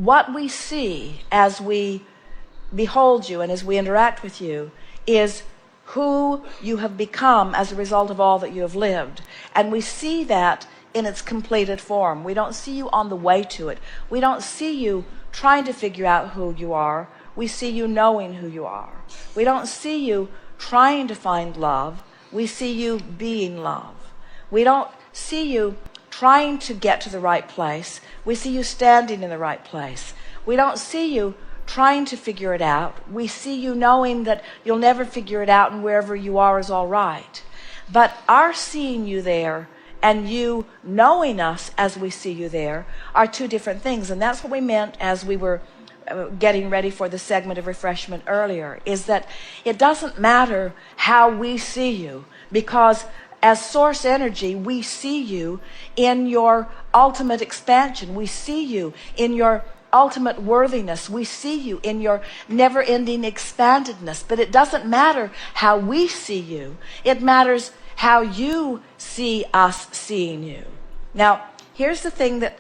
what we see as we behold you and as we interact with you is who you have become as a result of all that you have lived. And we see that in its completed form. We don't see you on the way to it. We don't see you trying to figure out who you are. We see you knowing who you are. We don't see you trying to find love. We see you being love. We don't see you trying to get to the right place. We see you standing in the right place. We don't see you trying to figure it out. We see you knowing that you'll never figure it out and wherever you are is all right. But our seeing you there and you knowing us as we see you there are two different things. And that's what we meant as we were getting ready for the segment of refreshment earlier, is that it doesn't matter how we see you, because as source energy, we see you in your ultimate expansion. We see you in your ultimate worthiness. We see you in your never-ending expandedness. But it doesn't matter how we see you. It matters how you see us seeing you. Now, here's the thing that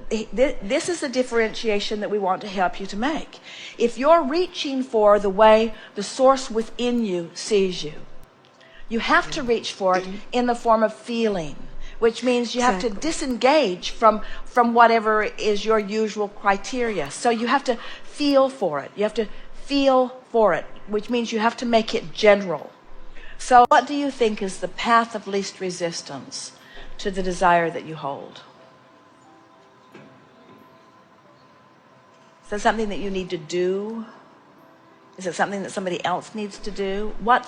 this is the differentiation that we want to help you to make. If you're reaching for the way the source within you sees you, you have to reach for it in the form of feeling, which means you have to disengage from whatever is your usual criteria. So you have to feel for it. You have to feel for it, which means you have to make it general. So what do you think is the path of least resistance to the desire that you hold? Is that something that you need to do? Is it something that somebody else needs to do? What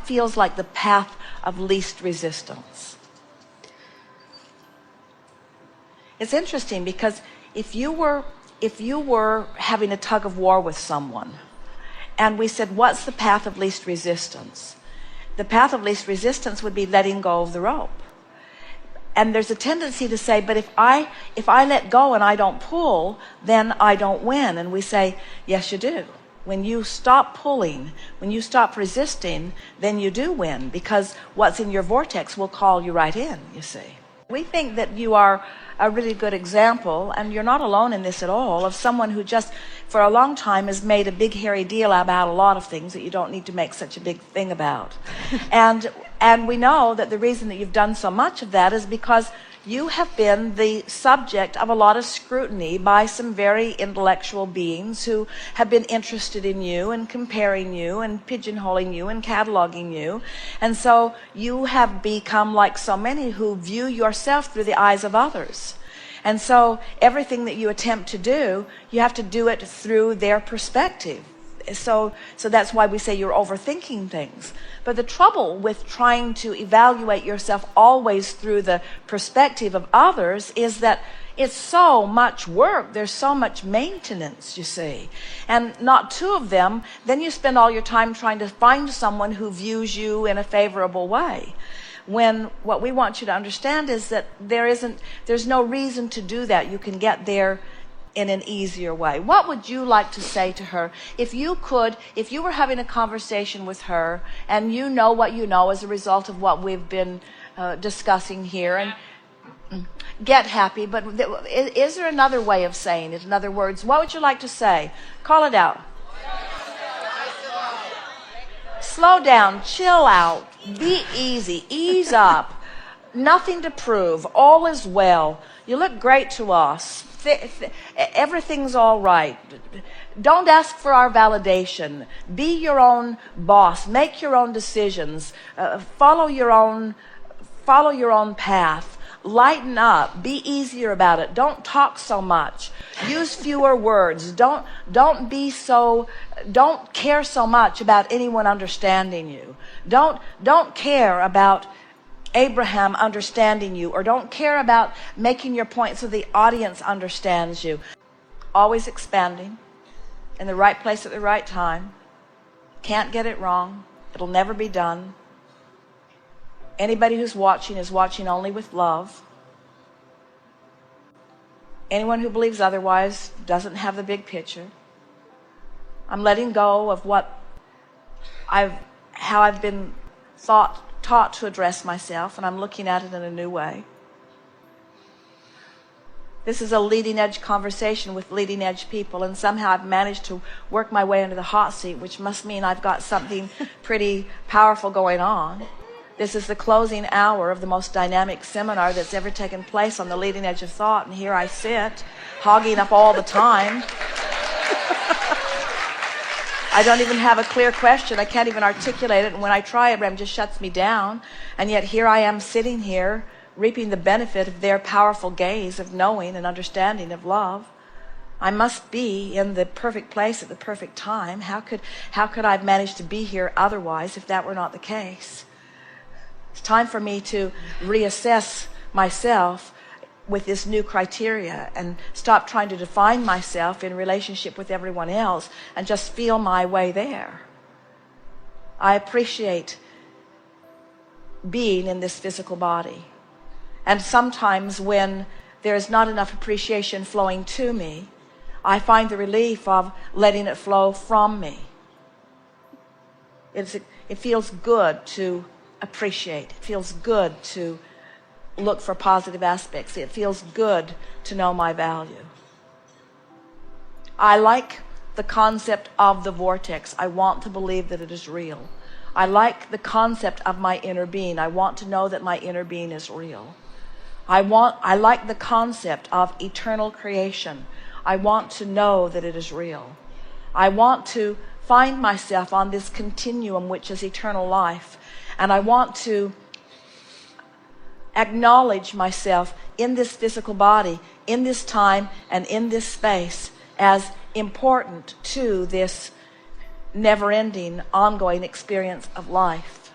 feels like the path of least resistance? It's interesting because if you were having a tug of war with someone and we said, what's the path of least resistance? The path of least resistance would be letting go of the rope. And there's a tendency to say, but if I let go and I don't pull, then I don't win. And we say, yes, you do. When you stop pulling, when you stop resisting, then you do win, because what's in your vortex will call you right in, you see. We think that you are a really good example, and you're not alone in this at all, of someone who just for a long time has made a big hairy deal about a lot of things that you don't need to make such a big thing about. And we know that the reason that you've done so much of that is because you have been the subject of a lot of scrutiny by some very intellectual beings who have been interested in you and comparing you and pigeonholing you and cataloging you. And so you have become like so many who view yourself through the eyes of others. And so everything that you attempt to do, you have to do it through their perspective. So that's why we say you're overthinking things. But the trouble with trying to evaluate yourself always through the perspective of others is that it's so much work. There's so much maintenance, you see. And not two of them, then you spend all your time trying to find someone who views you in a favorable way. When what we want you to understand is that there's no reason to do that. You can get there in an easier way. What would you like to say to her if you were having a conversation with her and you know what you know as a result of what we've been discussing here, and get happy, but is there another way of saying it? In other words, what would you like to say? Call it out. Slow down, chill out, be easy, ease up, nothing to prove, all is well, you look great to us, everything's all right. Don't ask for our validation. Be your own boss. Make your own decisions. Follow your own path. Lighten up. Be easier about it. Don't talk so much. Use fewer words. Don't care so much about anyone understanding you. Don't care about Abraham understanding you, or don't care about making your point so the audience understands you. Always expanding, in the right place at the right time. Can't get it wrong. It'll never be done. Anybody who's watching is watching only with love. Anyone who believes otherwise doesn't have the big picture. I'm letting go of how I've been taught to address myself, and I'm looking at it in a new way. This is a leading edge conversation with leading edge people, and somehow I've managed to work my way into the hot seat, which must mean I've got something pretty powerful going on. This is the closing hour of the most dynamic seminar that's ever taken place on the leading edge of thought, and here I sit, hogging up all the time. I don't even have a clear question. I can't even articulate it, and when I try, Abraham just shuts me down, and yet here I am sitting here reaping the benefit of their powerful gaze of knowing and understanding of love. I must be in the perfect place at the perfect time. How could I have managed to be here otherwise if that were not the case? It's time for me to reassess myself with this new criteria and stop trying to define myself in relationship with everyone else and just feel my way there. I appreciate being in this physical body. And sometimes when there is not enough appreciation flowing to me, I find the relief of letting it flow from me. It feels good to appreciate. It feels good to look for positive aspects. It feels good to know my value. I like the concept of the vortex. I want to believe that it is real. I like the concept of my inner being. I want to know that my inner being is real. I like the concept of eternal creation. I want to know that it is real. I want to find myself on this continuum which is eternal life. And I want to acknowledge myself in this physical body, in this time, and in this space as important to this never-ending, ongoing experience of life.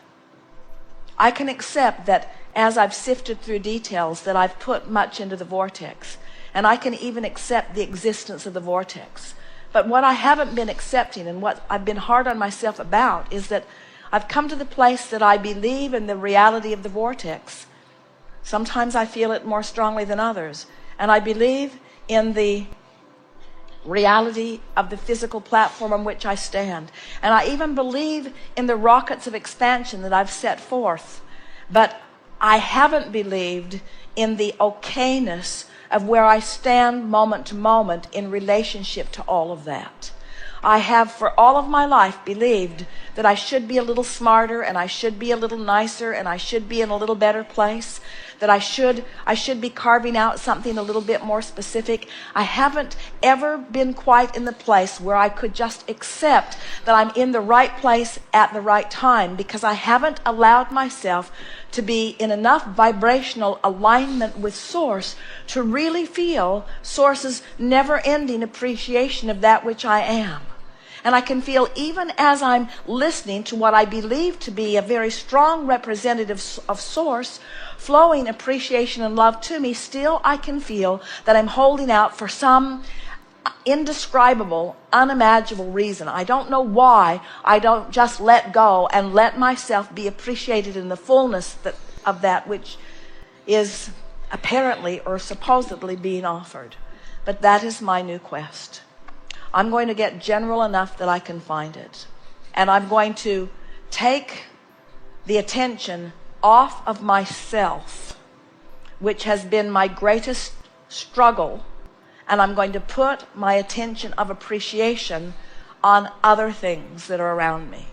I can accept that as I've sifted through details that I've put much into the vortex, and I can even accept the existence of the vortex. But what I haven't been accepting and what I've been hard on myself about is that I've come to the place that I believe in the reality of the vortex. Sometimes I feel it more strongly than others. And I believe in the reality of the physical platform on which I stand. And I even believe in the rockets of expansion that I've set forth. But I haven't believed in the okayness of where I stand moment to moment in relationship to all of that. I have for all of my life believed that I should be a little smarter and I should be a little nicer and I should be in a little better place, that I should be carving out something a little bit more specific. I haven't ever been quite in the place where I could just accept that I'm in the right place at the right time, because I haven't allowed myself to be in enough vibrational alignment with Source to really feel Source's never-ending appreciation of that which I am. And I can feel, even as I'm listening to what I believe to be a very strong representative of Source, flowing appreciation and love to me, still I can feel that I'm holding out for some indescribable, unimaginable reason. I don't know why I don't just let go and let myself be appreciated in the fullness of that which is apparently or supposedly being offered. But that is my new quest. I'm going to get general enough that I can find it. And I'm going to take the attention off of myself, which has been my greatest struggle, and I'm going to put my attention of appreciation on other things that are around me.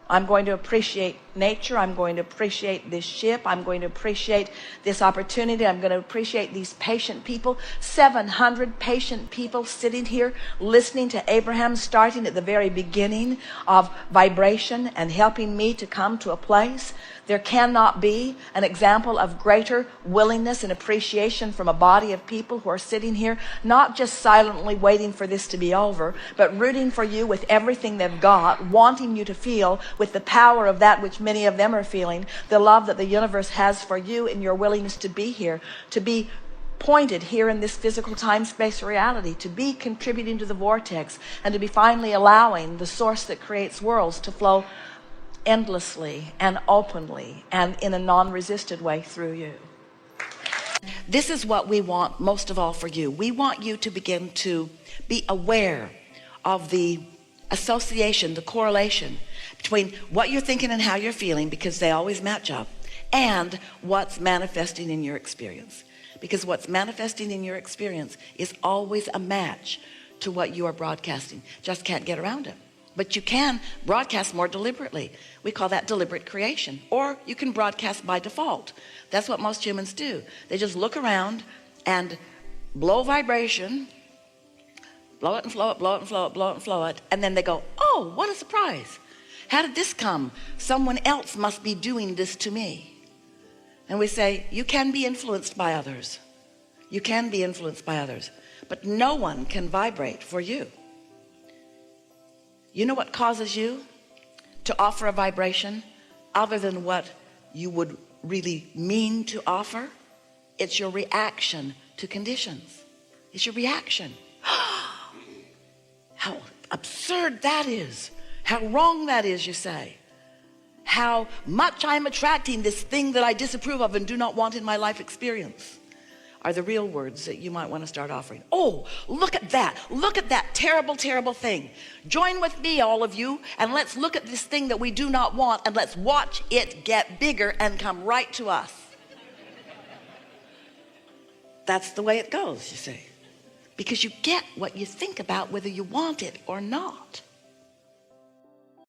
I'm going to appreciate nature. I'm going to appreciate this ship. I'm going to appreciate this opportunity. I'm going to appreciate these patient people. 700 patient people sitting here listening to Abraham, starting at the very beginning of vibration and helping me to come to a place. There cannot be an example of greater willingness and appreciation from a body of people who are sitting here, not just silently waiting for this to be over, but rooting for you with everything they've got, wanting you to feel with the power of that which many of them are feeling, the love that the universe has for you and your willingness to be here, to be pointed here in this physical time-space reality, to be contributing to the vortex, and to be finally allowing the Source that creates worlds to flow endlessly and openly and in a non-resisted way through you. This is what we want most of all for you. We want you to begin to be aware of the association, the correlation between what you're thinking and how you're feeling, because they always match up, and what's manifesting in your experience. because what's manifesting in your experience is always a match to what you are broadcasting. Just can't get around it. But you can broadcast more deliberately. We call that deliberate creation. Or you can broadcast by default. That's what most humans do. They just look around and blow vibration, blow it and flow it, blow it and flow it, blow it and flow it, and then they go, oh, what a surprise. How did this come? Someone else must be doing this to me. And we say, you can be influenced by others. You can be influenced by others, but no one can vibrate for you. You know what causes you to offer a vibration other than what you would really mean to offer? It's your reaction to conditions. It's your reaction. How absurd that is. How wrong that is, you say. How much I'm attracting this thing that I disapprove of and do not want in my life experience are the real words that you might want to start offering. Oh, look at that. Look at that terrible, terrible thing. Join with me, all of you, and let's look at this thing that we do not want, and let's watch it get bigger and come right to us. That's the way it goes, you see. Because you get what you think about whether you want it or not.